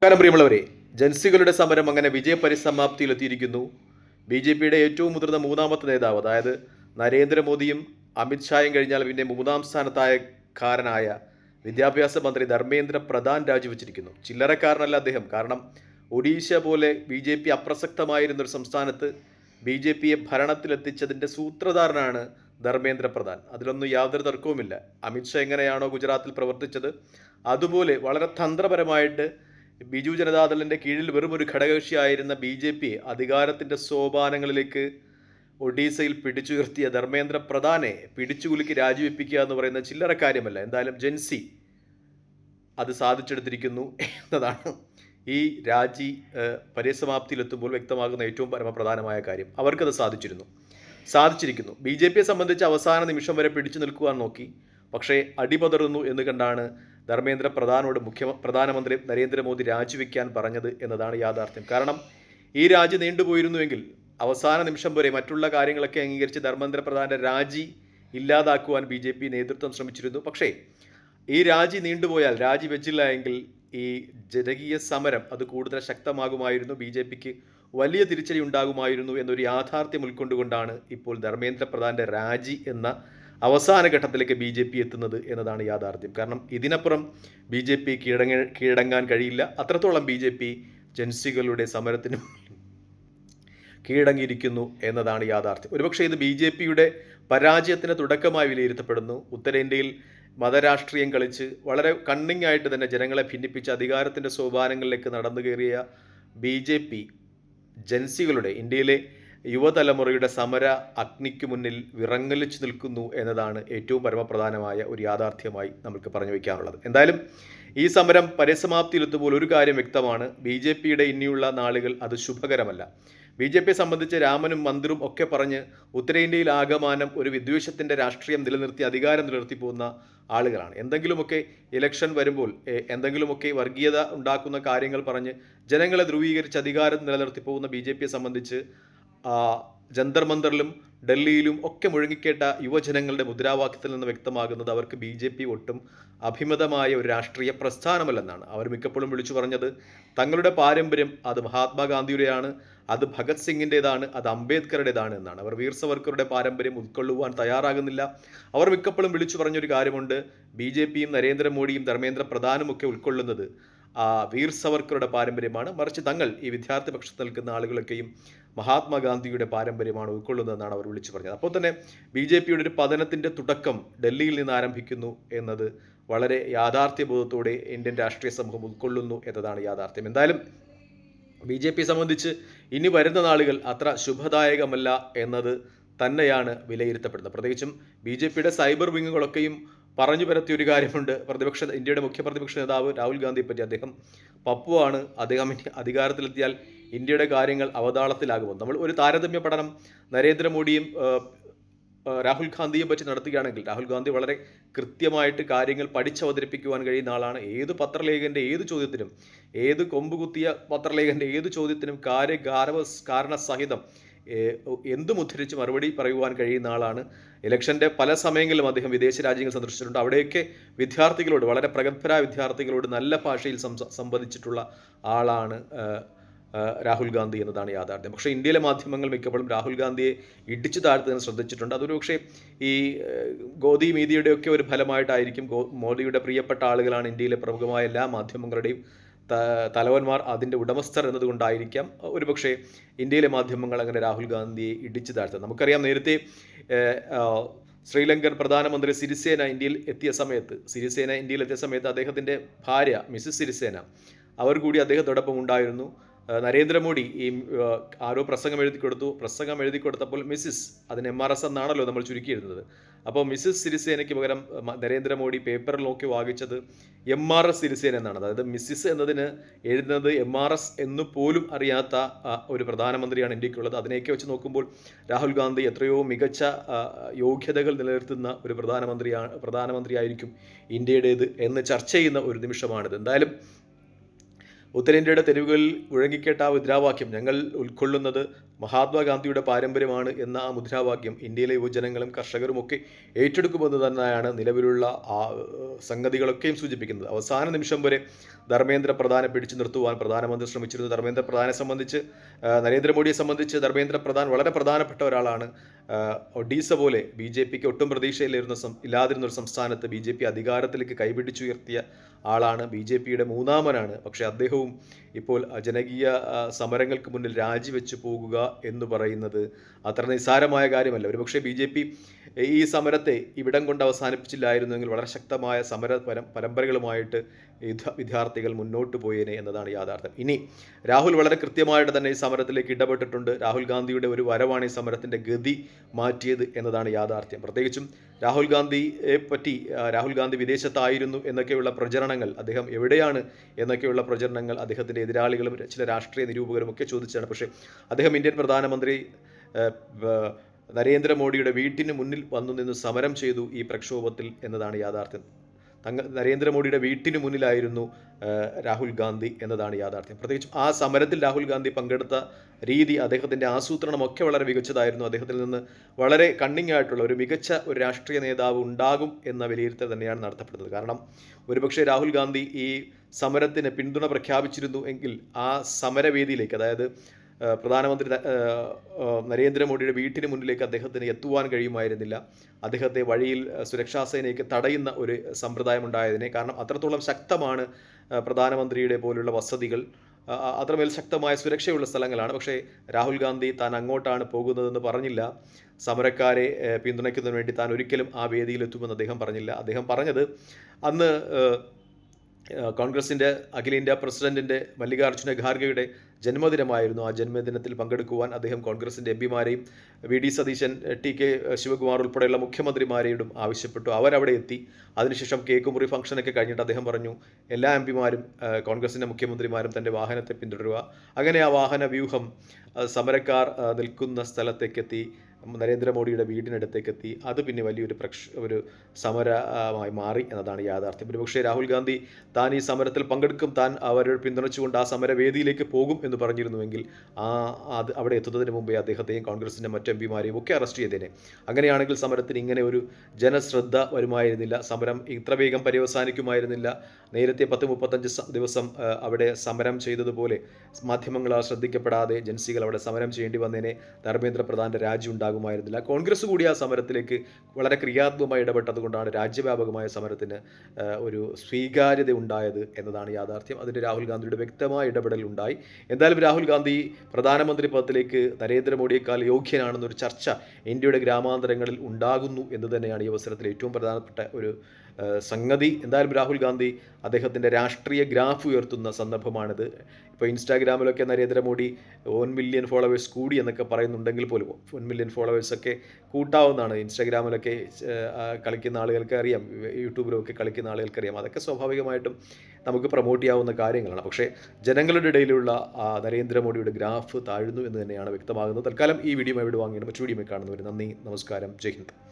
നമസ്കാരം പ്രിയമുള്ളവരെ, ജൻസികളുടെ സമരം അങ്ങനെ വിജയപരിസമാപ്തിയിലെത്തിയിരിക്കുന്നു. ബി.ജെ.പിയുടെ ഏറ്റവും മുതിർന്ന മൂന്നാമത്തെ നേതാവ്, അതായത് നരേന്ദ്രമോദിയും അമിത്ഷായും കഴിഞ്ഞാൽ പിന്നെ മൂന്നാം സ്ഥാനത്തായ വിദ്യാഭ്യാസ മന്ത്രി ധർമ്മേന്ദ്ര പ്രധാൻ രാജിവെച്ചിരിക്കുന്നു. ചില്ലറക്കാരനല്ല അദ്ദേഹം. കാരണം ഒഡീഷ പോലെ ബി.ജെ.പി അപ്രസക്തമായിരുന്നൊരു സംസ്ഥാനത്ത് ബി.ജെ.പിയെ ഭരണത്തിലെത്തിച്ചതിൻ്റെ സൂത്രധാരനാണ് ധർമ്മേന്ദ്ര പ്രധാൻ. അതിലൊന്നും യാതൊരു തർക്കവുമില്ല. അമിത്ഷാ എങ്ങനെയാണോ ഗുജറാത്തിൽ പ്രവർത്തിച്ചത്, അതുപോലെ വളരെ തന്ത്രപരമായിട്ട് ബിജു ജനതാദളിൻ്റെ കീഴിൽ വെറും ഒരു ഘടകകക്ഷിയായിരുന്ന ബി.ജെ.പി അധികാരത്തിൻ്റെ സോപാനങ്ങളിലേക്ക് ഒഡീസയിൽ പിടിച്ചുയർത്തിയ ധർമ്മേന്ദ്ര പ്രധാനെ പിടിച്ചുകുലുക്കി രാജിവെപ്പിക്കുക എന്ന് പറയുന്ന ചില്ലറ കാര്യമല്ല. എന്തായാലും ജൻസി അത് സാധിച്ചെടുത്തിരിക്കുന്നു എന്നതാണ് ഈ രാജി പരിസമാപ്തിയിലെത്തുമ്പോൾ വ്യക്തമാകുന്ന ഏറ്റവും പരമപ്രധാനമായ കാര്യം. അവർക്കത് സാധിച്ചിരിക്കുന്നു. ബി.ജെ.പിയെ സംബന്ധിച്ച് അവസാന നിമിഷം വരെ പിടിച്ചു നിൽക്കുവാൻ നോക്കി, പക്ഷേ അടിപതറുന്നു എന്ന് കണ്ടാണ് ധർമ്മേന്ദ്ര പ്രധാനോട് പ്രധാനമന്ത്രി നരേന്ദ്രമോദി രാജിവെക്കാൻ പറഞ്ഞത് എന്നതാണ് യാഥാർത്ഥ്യം. കാരണം ഈ രാജി നീണ്ടുപോയിരുന്നുവെങ്കിൽ അവസാന നിമിഷം വരെ മറ്റുള്ള കാര്യങ്ങളൊക്കെ അംഗീകരിച്ച് ധർമ്മേന്ദ്ര പ്രധാന്റെ രാജി ഇല്ലാതാക്കുവാൻ ബി.ജെ.പി നേതൃത്വം ശ്രമിച്ചിരുന്നു. പക്ഷേ ഈ രാജി നീണ്ടുപോയാൽ, രാജി വെച്ചില്ല എങ്കിൽ ഈ ജനകീയ സമരം അത് കൂടുതൽ ശക്തമാകുമായിരുന്നു, ബി.ജെ.പിക്ക് വലിയ തിരിച്ചടി ഉണ്ടാകുമായിരുന്നു എന്നൊരു യാഥാർത്ഥ്യം ഉൾക്കൊണ്ടുകൊണ്ടാണ് ഇപ്പോൾ ധർമ്മേന്ദ്ര പ്രധാന്റെ രാജി എന്ന അവസാന ഘട്ടത്തിലേക്ക് ബി.ജെ.പി എത്തുന്നത് എന്നതാണ് യാഥാർത്ഥ്യം. കാരണം ഇതിനപ്പുറം ബി.ജെ.പി കീഴടങ്ങാൻ കഴിയില്ല. അത്രത്തോളം ബി.ജെ.പി ജൻസികളുടെ സമരത്തിന് കീഴടങ്ങിയിരിക്കുന്നു എന്നതാണ് യാഥാർത്ഥ്യം. ഒരുപക്ഷെ ഇത് ബി.ജെ.പിയുടെ പരാജയത്തിന് തുടക്കമായി വിലയിരുത്തപ്പെടുന്നു. ഉത്തരേന്ത്യയിൽ മതരാഷ്ട്രീയം കളിച്ച് വളരെ കണ്ണിങ് ആയിട്ട് തന്നെ ജനങ്ങളെ ഭിന്നിപ്പിച്ച് അധികാരത്തിൻ്റെ സോപാനങ്ങളിലേക്ക് നടന്നു കയറിയ ബി.ജെ.പി ജൻസികളുടെ, ഇന്ത്യയിലെ യുവതലമുറയുടെ സമര അഗ്നിക്ക് മുന്നിൽ വിറങ്ങലിച്ചു നിൽക്കുന്നു എന്നതാണ് ഏറ്റവും പരമപ്രധാനമായ ഒരു യാഥാർത്ഥ്യമായി നമുക്ക് പറഞ്ഞു വയ്ക്കാനുള്ളത്. എന്തായാലും ഈ സമരം പരിസമാപ്തിയിലെത്തുമ്പോൾ ഒരു കാര്യം വ്യക്തമാണ്, ബി.ജെ.പിയുടെ ഇനിയുള്ള നാളുകൾ അത് ശുഭകരമല്ല. ബി.ജെ.പിയെ സംബന്ധിച്ച് രാമനും മന്ദിറും ഒക്കെ പറഞ്ഞ് ഉത്തരേന്ത്യയിൽ ആകമാനം ഒരു വിദ്വേഷത്തിൻ്റെ രാഷ്ട്രീയം നിലനിർത്തി അധികാരം നിലനിർത്തി പോകുന്ന ആളുകളാണ്. എന്തെങ്കിലുമൊക്കെ ഇലക്ഷൻ വരുമ്പോൾ എന്തെങ്കിലുമൊക്കെ വർഗീയത ഉണ്ടാക്കുന്ന കാര്യങ്ങൾ പറഞ്ഞ് ജനങ്ങളെ ധ്രുവീകരിച്ച് അധികാരം നിലനിർത്തി പോകുന്ന ബി.ജെ.പിയെ സംബന്ധിച്ച് ജന്തർ മന്ദറിലും ഡൽഹിയിലും ഒക്കെ മുഴങ്ങിക്കേട്ട യുവജനങ്ങളുടെ മുദ്രാവാക്യത്തിൽ നിന്ന് വ്യക്തമാകുന്നത് അവർക്ക് ബി.ജെ.പി ഒട്ടും അഭിമതമായ ഒരു രാഷ്ട്രീയ പ്രസ്ഥാനമല്ലെന്നാണ്. അവർ മിക്കപ്പോഴും വിളിച്ചു പറഞ്ഞത് തങ്ങളുടെ പാരമ്പര്യം അത് മഹാത്മാഗാന്ധിയുടെയാണ്, അത് ഭഗത് സിംഗിൻ്റെതാണ്, അത് അംബേദ്കറുടേതാണ് എന്നാണ്. അവർ വീർ സവർക്കറുടെ പാരമ്പര്യം ഉൾക്കൊള്ളുവാൻ തയ്യാറാകുന്നില്ല. അവർ മിക്കപ്പോഴും വിളിച്ചു പറഞ്ഞൊരു കാര്യമുണ്ട്, ബി.ജെ.പിയും നരേന്ദ്രമോദിയും ധർമ്മേന്ദ്ര പ്രധാനുമൊക്കെ ഉൾക്കൊള്ളുന്നത് വീർ സവർക്കറുടെ പാരമ്പര്യമാണ്, മറിച്ച് തങ്ങൾ ഈ വിദ്യാർത്ഥി പക്ഷത്ത് നിൽക്കുന്ന ആളുകളൊക്കെയും മഹാത്മാഗാന്ധിയുടെ പാരമ്പര്യമാണ് ഉൾക്കൊള്ളുന്നതെന്നാണ് അവർ വിളിച്ചു പറഞ്ഞത്. അപ്പോൾ തന്നെ ബി.ജെ.പിയുടെ ഒരു പതനത്തിൻ്റെ തുടക്കം ഡൽഹിയിൽ നിന്ന് ആരംഭിക്കുന്നു എന്നത് വളരെ യാഥാർത്ഥ്യബോധത്തോടെ ഇന്ത്യൻ രാഷ്ട്രീയ സമൂഹം ഉൾക്കൊള്ളുന്നു എന്നതാണ് യാഥാർത്ഥ്യം. എന്തായാലും ബി.ജെ.പിയെ സംബന്ധിച്ച് ഇനി വരുന്ന നാളുകൾ അത്ര ശുഭദായകമല്ല എന്നത് തന്നെയാണ് വിലയിരുത്തപ്പെടുന്നത്. പ്രത്യേകിച്ചും ബി.ജെ.പിയുടെ സൈബർ വിങ്ങുകളൊക്കെയും പറഞ്ഞു പരത്തിയ ഒരു കാര്യമുണ്ട്. ഇന്ത്യയുടെ മുഖ്യ പ്രതിപക്ഷ നേതാവ് രാഹുൽ ഗാന്ധിയെ പറ്റി, അദ്ദേഹം പപ്പുവാണ്, അദ്ദേഹം അധികാരത്തിലെത്തിയാൽ ഇന്ത്യയുടെ കാര്യങ്ങൾ അവതാളത്തിലാകുമെന്ന്. നമ്മൾ ഒരു താരതമ്യ പഠനം നരേന്ദ്രമോദിയും രാഹുൽ ഗാന്ധിയെ പറ്റി നടത്തുകയാണെങ്കിൽ, രാഹുൽ ഗാന്ധി വളരെ കൃത്യമായിട്ട് കാര്യങ്ങൾ പഠിച്ചവതരിപ്പിക്കുവാൻ കഴിയുന്ന ആളാണ്. ഏത് പത്രലേഖൻ്റെ ഏത് ചോദ്യത്തിനും, ഏത് കൊമ്പുകുത്തിയ പത്രലേഖൻ്റെ ഏത് ചോദ്യത്തിനും കാരണസഹിതം എന്തും ഉദ്ധരിച്ച് മറുപടി പറയുവാൻ കഴിയുന്ന ആളാണ്. ഇലക്ഷൻ്റെ പല സമയങ്ങളിലും അദ്ദേഹം വിദേശ രാജ്യങ്ങൾ സന്ദർശിച്ചിട്ടുണ്ട്. അവിടെയൊക്കെ വിദ്യാർത്ഥികളോട്, വളരെ പ്രഗത്ഭരായ വിദ്യാർത്ഥികളോട് നല്ല ഭാഷയിൽ സംവദിച്ചിട്ടുള്ള ആളാണ് രാഹുൽ ഗാന്ധി എന്നതാണ് യാഥാർത്ഥ്യം. പക്ഷേ ഇന്ത്യയിലെ മാധ്യമങ്ങൾ മിക്കപ്പോഴും രാഹുൽ ഗാന്ധിയെ ഇടിച്ചു താഴ്ത്തുന്നതിന് ശ്രദ്ധിച്ചിട്ടുണ്ട്. അതൊരു പക്ഷേ ഈ ഗോദി മീഡിയയുടെയൊക്കെ ഒരു ഫലമായിട്ടായിരിക്കും. മോദിയുടെ പ്രിയപ്പെട്ട ആളുകളാണ് ഇന്ത്യയിലെ പ്രമുഖമായ എല്ലാ മാധ്യമങ്ങളുടെയും തലവന്മാർ, അതിൻ്റെ ഉടമസ്ഥർ എന്നതുകൊണ്ടായിരിക്കാം ഒരുപക്ഷെ ഇന്ത്യയിലെ മാധ്യമങ്ങൾ അങ്ങനെ രാഹുൽ ഗാന്ധിയെ ഇടിച്ചു താഴ്ത്തുന്നത്. നമുക്കറിയാം, നേരത്തെ ശ്രീലങ്കൻ പ്രധാനമന്ത്രി സിരിസേന ഇന്ത്യയിൽ എത്തിയ സമയത്ത് അദ്ദേഹത്തിൻ്റെ ഭാര്യ മിസസ് സിരിസേന അവർ കൂടി അദ്ദേഹത്തോടൊപ്പം ഉണ്ടായിരുന്നു. നരേന്ദ്രമോദി ആരോ പ്രസംഗം എഴുതി കൊടുത്തപ്പോൾ മിസ്സിസ്, അതിന് MRS എന്നാണല്ലോ നമ്മൾ ചുരുക്കിയിരുന്നത്. അപ്പോൾ മിസ്സിസ് സിരിസേനയ്ക്ക് പകരം നരേന്ദ്രമോദി പേപ്പറിൽ നോക്കി വാങ്ങിച്ചത് MRS സിരിസേന എന്നാണ്. അതായത് മിസ്സിസ് എന്നതിന് എഴുതുന്നത് MRS എന്ന് പോലും അറിയാത്ത ഒരു പ്രധാനമന്ത്രിയാണ് ഇന്ത്യക്കുള്ളത്. അതിനെയൊക്കെ വെച്ച് നോക്കുമ്പോൾ രാഹുൽ ഗാന്ധി എത്രയോ മികച്ച യോഗ്യതകൾ നിലനിർത്തുന്ന ഒരു പ്രധാനമന്ത്രിയായിരിക്കും ഇന്ത്യയുടേത് എന്ന് ചർച്ച ചെയ്യുന്ന ഒരു നിമിഷമാണിത്. എന്തായാലും ഉത്തരേന്ത്യയുടെ തെരുവുകളിൽ മുഴങ്ങിക്കേട്ട ആ മുദ്രാവാക്യം, ഞങ്ങൾ ഉൾക്കൊള്ളുന്നത് മഹാത്മാഗാന്ധിയുടെ പാരമ്പര്യമാണ് എന്ന ആ മുദ്രാവാക്യം ഇന്ത്യയിലെ യുവജനങ്ങളും കർഷകരുമൊക്കെ ഏറ്റെടുക്കുമെന്ന് തന്നെയാണ് നിലവിലുള്ള സംഗതികളൊക്കെയും സൂചിപ്പിക്കുന്നത്. അവസാന നിമിഷം വരെ ധർമ്മേന്ദ്ര പ്രധാനെ പിടിച്ചു നിർത്തുവാൻ പ്രധാനമന്ത്രി ശ്രമിച്ചിരുന്നു. ധർമ്മേന്ദ്ര പ്രധാനെ സംബന്ധിച്ച്, നരേന്ദ്രമോദിയെ സംബന്ധിച്ച് ധർമ്മേന്ദ്ര പ്രധാൻ വളരെ പ്രധാനപ്പെട്ട ഒരാളാണ്. ഒഡീസ പോലെ BJPക്ക് ഒട്ടും ഇല്ലാതിരുന്ന ഒരു സംസ്ഥാനത്ത് BJP അധികാരത്തിലേക്ക് കൈപിടിച്ചുയർത്തിയ ആളാണ്. BJPയുടെ മൂന്നാമനാണ്. പക്ഷേ അദ്ദേഹവും ഇപ്പോൾ ജനകീയ സമരങ്ങൾക്ക് മുന്നിൽ രാജിവെച്ച് പോകുക എന്ന് പറയുന്നത് അത്ര നിസ്സാരമായ കാര്യമല്ല. ഒരുപക്ഷെ BJP ഈ സമരത്തെ ഇവിടം കൊണ്ട് അവസാനിപ്പിച്ചില്ലായിരുന്നുവെങ്കിൽ വളരെ ശക്തമായ സമര പരമ്പരകളുമായിട്ട് വിദ്യാർത്ഥികൾ മുന്നോട്ട് പോയേനെ എന്നതാണ് യാഥാർത്ഥ്യം. ഇനി രാഹുൽ വളരെ കൃത്യമായിട്ട് തന്നെ ഈ സമരത്തിലേക്ക് ഇടപെട്ടിട്ടുണ്ട്. രാഹുൽ ഗാന്ധിയുടെ ഒരു വരവാണ് ഈ സമരത്തിൻ്റെ ഗതി മാറ്റിയത് എന്നതാണ് യാഥാർത്ഥ്യം. പ്രത്യേകിച്ചും രാഹുൽ ഗാന്ധി വിദേശത്തായിരുന്നു എന്നൊക്കെയുള്ള പ്രചരണങ്ങൾ, അദ്ദേഹം എവിടെയാണ് എന്നൊക്കെയുള്ള പ്രചരണങ്ങൾ അദ്ദേഹത്തിൻ്റെ എതിരാളികളും ചില രാഷ്ട്രീയ നിരൂപകരും ഒക്കെ ചോദിച്ചതാണ്. പക്ഷേ അദ്ദേഹം ഇന്ത്യൻ പ്രധാനമന്ത്രി നരേന്ദ്രമോദിയുടെ വീട്ടിന് മുന്നിൽ വന്നു നിന്ന് സമരം ചെയ്തു ഈ പ്രക്ഷോഭത്തിൽ എന്നതാണ് യാഥാർത്ഥ്യം. നരേന്ദ്രമോദിയുടെ വീട്ടിന് മുന്നിലായിരുന്നു രാഹുൽ ഗാന്ധി എന്നതാണ് യാഥാർത്ഥ്യം. പ്രത്യേകിച്ചും ആ സമരത്തിൽ രാഹുൽ ഗാന്ധി പങ്കെടുത്ത രീതി, അദ്ദേഹത്തിൻ്റെ ആസൂത്രണമൊക്കെ വളരെ മികച്ചതായിരുന്നു. അദ്ദേഹത്തിൽ നിന്ന് വളരെ കണ്ണിങ് ആയിട്ടുള്ള ഒരു മികച്ച ഒരു രാഷ്ട്രീയ നേതാവ് ഉണ്ടാകും എന്ന വിലയിരുത്തൽ തന്നെയാണ് നടത്തപ്പെടുന്നത്. കാരണം ഒരുപക്ഷെ രാഹുൽ ഗാന്ധി ഈ സമരത്തിന് പിന്തുണ പ്രഖ്യാപിച്ചിരുന്നു എങ്കിൽ ആ സമരവേദിയിലേക്ക്, അതായത് പ്രധാനമന്ത്രി നരേന്ദ്രമോദിയുടെ വീട്ടിന് മുന്നിലേക്ക് അദ്ദേഹത്തിന് എത്തുവാൻ കഴിയുമായിരുന്നില്ല. അദ്ദേഹത്തെ വഴിയിൽ സുരക്ഷാ സേനയ്ക്ക് തടയുന്ന ഒരു സമ്പ്രദായം ഉണ്ടായതിനെ. കാരണം അത്രത്തോളം ശക്തമാണ് പ്രധാനമന്ത്രിയുടെ പോലുള്ള വസതികൾ, അത്രമേൽ ശക്തമായ സുരക്ഷയുള്ള സ്ഥലങ്ങളാണ്. പക്ഷേ രാഹുൽ ഗാന്ധി താൻ അങ്ങോട്ടാണ് പോകുന്നതെന്ന് പറഞ്ഞില്ല. സമരക്കാരെ പിന്തുണയ്ക്കുന്നതിന് വേണ്ടി താൻ ഒരിക്കലും ആ വേദിയിലെത്തുമെന്ന് അദ്ദേഹം പറഞ്ഞില്ല. അദ്ദേഹം പറഞ്ഞത് അന്ന് കോൺഗ്രസിൻ്റെ അഖിലേന്ത്യാ പ്രസിഡന്റിൻ്റെ മല്ലികാർജ്ജുന ഖാർഗെയുടെ ജന്മദിനമായിരുന്നു. ആ ജന്മദിനത്തിൽ പങ്കെടുക്കുവാൻ അദ്ദേഹം കോൺഗ്രസിൻ്റെ MPമാരെയും VD സതീശൻ, TK ശിവകുമാർ ഉൾപ്പെടെയുള്ള മുഖ്യമന്ത്രിമാരെയും ആവശ്യപ്പെട്ടു. അവരവിടെ എത്തി. അതിനുശേഷം കേക്ക് മുറി ഫംഗ്ഷനൊക്കെ കഴിഞ്ഞിട്ട് അദ്ദേഹം പറഞ്ഞു എല്ലാ MPമാരും കോൺഗ്രസിൻ്റെ മുഖ്യമന്ത്രിമാരും തൻ്റെ വാഹനത്തെ പിന്തുടരുക. അങ്ങനെ ആ വാഹന വ്യൂഹം സമരക്കാർ നിൽക്കുന്ന സ്ഥലത്തേക്കെത്തി, നരേന്ദ്രമോദിയുടെ വീടിനടുത്തേക്കെത്തി. അത് പിന്നെ വലിയൊരു ഒരു സമരമായി മാറി എന്നതാണ് യാഥാർത്ഥ്യം. ഒരുപക്ഷെ രാഹുൽ ഗാന്ധി താൻ ഈ സമരത്തിൽ പങ്കെടുക്കും, താൻ അവരെ പിന്തുണച്ചുകൊണ്ട് ആ സമരവേദിയിലേക്ക് പോകും എന്ന് പറഞ്ഞിരുന്നുവെങ്കിൽ അവിടെ എത്തുന്നതിന് മുമ്പേ അദ്ദേഹത്തെയും കോൺഗ്രസിൻ്റെ മറ്റ് MPമാരെയും ഒക്കെ അറസ്റ്റ് ചെയ്തേനെ. അങ്ങനെയാണെങ്കിൽ സമരത്തിന് ഇങ്ങനെ ഒരു ജനശ്രദ്ധ വരുമായിരുന്നില്ല, സമരം ഇത്ര വേഗം പര്യവസാനിക്കുമായിരുന്നില്ല. നേരത്തെ 10-35 ദിവസം അവിടെ സമരം ചെയ്തതുപോലെ മാധ്യമങ്ങളാൽ ശ്രദ്ധിക്കപ്പെടാതെ ജൻസികൾ അവിടെ സമരം ചെയ്യേണ്ടി വന്നതിനെ ധർമ്മേന്ദ്ര പ്രധാൻ്റെ രാജി ഉണ്ടാകുമായിരുന്നില്ല. കോൺഗ്രസ് കൂടി ആ സമരത്തിലേക്ക് വളരെ ക്രിയാത്മകമായി ഇടപെട്ടതുകൊണ്ടാണ് രാജ്യവ്യാപകമായ സമരത്തിന് ഒരു സ്വീകാര്യത ഉണ്ടായത് എന്നതാണ് യാഥാർത്ഥ്യം. അതിന് രാഹുൽ ഗാന്ധിയുടെ വ്യക്തമായ ഇടപെടൽ ഉണ്ടായി. എന്തായാലും രാഹുൽ ഗാന്ധി പ്രധാനമന്ത്രി പദത്തിലേക്ക് നരേന്ദ്രമോദിയേക്കാൾ യോഗ്യനാണെന്നൊരു ചർച്ച ഇന്ത്യയുടെ ഗ്രാമാന്തരങ്ങളിൽ ഉണ്ടാകുന്നു എന്ന് തന്നെയാണ് ഈ അവസരത്തിൽ ഏറ്റവും പ്രധാനപ്പെട്ട ഒരു സംഗതി. എന്തായാലും രാഹുൽ ഗാന്ധി അദ്ദേഹത്തിൻ്റെ രാഷ്ട്രീയ ഗ്രാഫ് ഉയർത്തുന്ന സന്ദർഭമാണിത്. ഇപ്പോൾ ഇൻസ്റ്റാഗ്രാമിലൊക്കെ നരേന്ദ്രമോദി 1 മില്യൺ ഫോളോവേഴ്സ് കൂടി എന്നൊക്കെ പറയുന്നുണ്ടെങ്കിൽ പോലും 1 മില്യൺ ഫോളോവേഴ്സൊക്കെ കൂട്ടാവുന്നതാണ്. ഇൻസ്റ്റാഗ്രാമിലൊക്കെ കളിക്കുന്ന ആളുകൾക്ക് അറിയാം, യൂട്യൂബിലൊക്കെ കളിക്കുന്ന ആളുകൾക്ക് അറിയാം. അതൊക്കെ സ്വാഭാവികമായിട്ടും നമുക്ക് പ്രൊമോട്ട് ചെയ്യാവുന്ന കാര്യങ്ങളാണ്. പക്ഷേ ജനങ്ങളുടെ ഇടയിലുള്ള നരേന്ദ്രമോദിയുടെ ഗ്രാഫ് താഴ്ന്നു എന്ന് തന്നെയാണ് വ്യക്തമാകുന്നത്. തൽക്കാലം ഈ വീഡിയോ ഇവിടെ വാങ്ങിയിട്ട് മറ്റു വീഡിയോ കാണുന്നവർ നന്ദി, നമസ്കാരം, ജയ് ഹിന്ദ്.